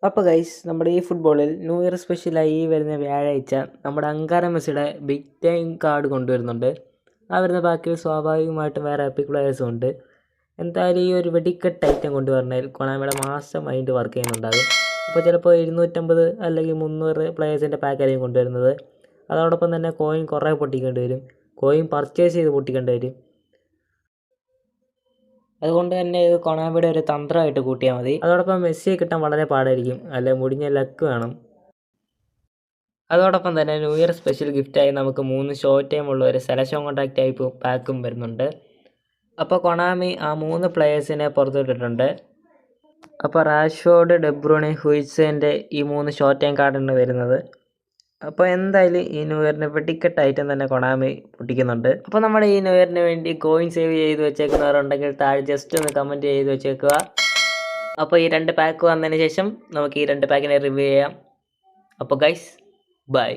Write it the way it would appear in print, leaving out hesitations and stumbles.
അപ്പോൾ ഗൈസ് നമ്മുടെ ഈ ഫുട്ബോളിൽ ന്യൂ ഇയർ സ്പെഷ്യലായി ഈ വരുന്ന വ്യാഴാഴ്ച നമ്മുടെ അങ്കാര മെസ്സിയുടെ ബിഗ് ടൈം കാർഡ് കൊണ്ടുവരുന്നുണ്ട്. ആ വരുന്ന ബാക്കിൽ സ്വാഭാവികമായിട്ടും വേറെ എപ്പിക് പ്ലെയേഴ്സും ഉണ്ട്. എന്തായാലും ഈ ഒരു വെടിക്കെട്ട് ഐറ്റം കൊണ്ടുവരണതിൽ കൊണാമിയുടെ മാസ്റ്റർ മൈൻഡ് വർക്ക് ചെയ്യുന്നുണ്ടാകും. അപ്പോൾ ചിലപ്പോൾ 250 അല്ലെങ്കിൽ 300 പ്ലെയേഴ്സിൻ്റെ പാക്കായിരിക്കും കൊണ്ടുവരുന്നത്. അതോടൊപ്പം തന്നെ കോയിൻ കുറേ പൊട്ടിക്കേണ്ടി വരും. കോയിൻ പർച്ചേസ് ചെയ്ത് പൊട്ടിക്കേണ്ടി വരും. അതുകൊണ്ട് തന്നെ ഇത് കൊണാമിയുടെ ഒരു തന്ത്രമായിട്ട് കൂട്ടിയാൽ മതി. അതോടൊപ്പം മെസ്സിയെ കിട്ടാൻ വളരെ പാടായിരിക്കും, അല്ലെ മുടിഞ്ഞ ലക്ക് വേണം. അതോടൊപ്പം തന്നെ ന്യൂ ഇയർ സ്പെഷ്യൽ ഗിഫ്റ്റായി നമുക്ക് 3 ഷോർട്ട് ടൈം ഉള്ള ഒരു സെലക്ഷൻ കോൺട്രാക്ട് ടൈപ്പ് പാക്കും വരുന്നുണ്ട്. അപ്പോൾ കൊണാമി ആ 3 പ്ലെയേഴ്സിനെ പുറത്തുവിട്ടിട്ടുണ്ട്. അപ്പോൾ റാഷ്ഫോർഡ്, ഡെബ്രൂണെ, ഹുയിസൻ്റെ ഈ 3 ഷോർട്ട് ടൈം കാർഡാണ് വരുന്നത്. അപ്പോൾ എന്തായാലും ഈ ന്യൂ ഇയറിന് വെടിക്കെട്ട് ഐറ്റം തന്നെ കൊണാമി പൊട്ടിക്കുന്നുണ്ട്. അപ്പോൾ നമ്മുടെ ഈ ന്യൂ ഇയറിന് വേണ്ടി കോയിൻ സേവ് ചെയ്ത് വെച്ചേക്കുന്നവരുണ്ടെങ്കിൽ താഴെ ജസ്റ്റ് ഒന്ന് കമൻറ്റ് ചെയ്ത് വെച്ചേക്കുക. അപ്പോൾ ഈ 2 പാക്ക് വന്നതിന് ശേഷം നമുക്ക് ഈ 2 പാക്കിനെ റിവ്യൂ ചെയ്യാം. അപ്പോൾ ഗൈസ് ബൈ.